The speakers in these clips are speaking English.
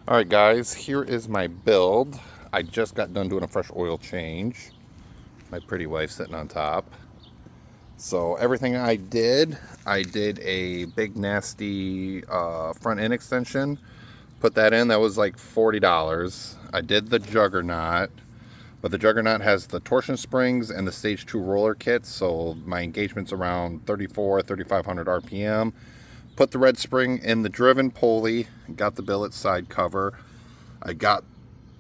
Alright guys, here is my build. I just got done doing a fresh oil change. My pretty wife sitting on top. So everything I did a big nasty front end extension. Put that in, that was like $40. I did the Juggernaut, but the Juggernaut has the torsion springs and the stage 2 roller kits, so my engagement's around 3,500 RPM. Put the red spring in the driven pulley, got the billet side cover. I got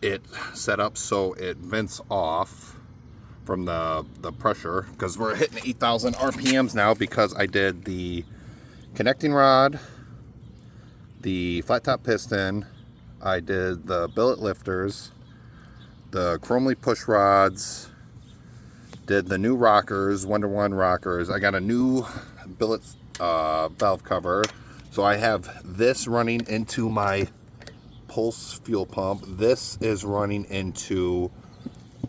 it set up so it vents off from the pressure, because we're hitting 8,000 RPMs now, because I did the connecting rod, the flat top piston, I did the billet lifters, the chromely push rods, did the new rockers, 1-to-1 rockers. I got a new billet valve cover. So I have this running into my pulse fuel pump. This is running into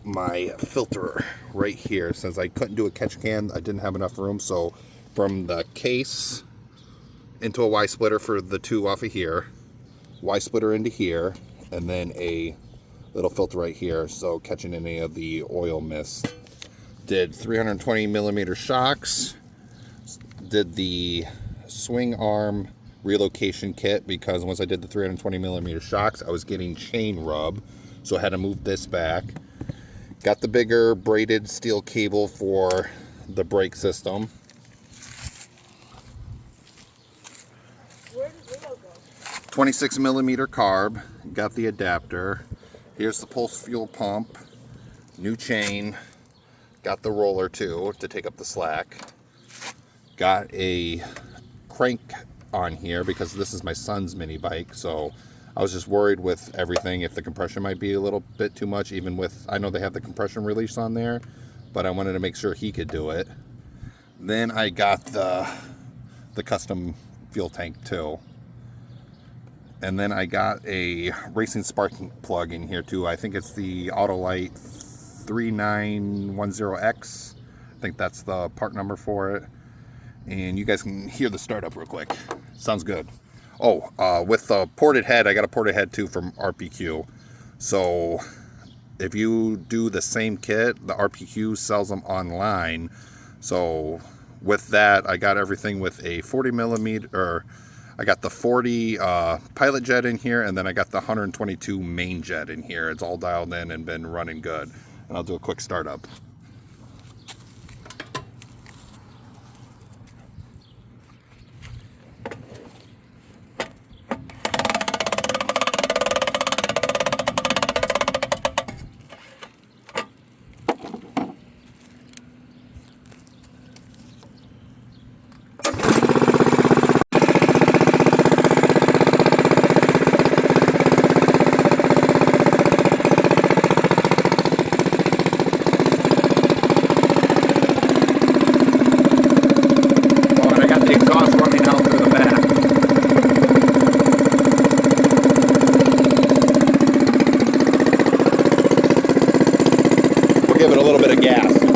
my filter right here. Since I couldn't do a catch can, I didn't have enough room. So from the case into a Y splitter for the two off of here, Y splitter into here, and then a little filter right here, so catching any of the oil mist. Did 320 millimeter shocks. Did the swing arm relocation kit, because once I did the 320 millimeter shocks, I was getting chain rub, so I had to move this back. Got the bigger braided steel cable for the brake system. Where did Leo go? 26 millimeter carb. Got the adapter. Here's the pulse fuel pump. New chain. Got the roller too to take up the slack. Got a crank on here because this is my son's mini bike, so I was just worried with everything if the compression might be a little bit too much, even with, I know they have the compression release on there, but I wanted to make sure he could do it. Then I got the custom fuel tank too. And then I got a racing spark plug in here too. I think it's the Autolite 3910X. I think that's the part number for it. And you guys can hear the startup real quick. Sounds good. Oh, with the ported head, I got a ported head too from RPQ. So if you do the same kit, the RPQ sells them online. So with that, I got everything with a 40 millimeter, I got the 40 pilot jet in here, and then I got the 122 main jet in here. It's all dialed in and been running good. And I'll do a quick startup. Give it a little bit of gas.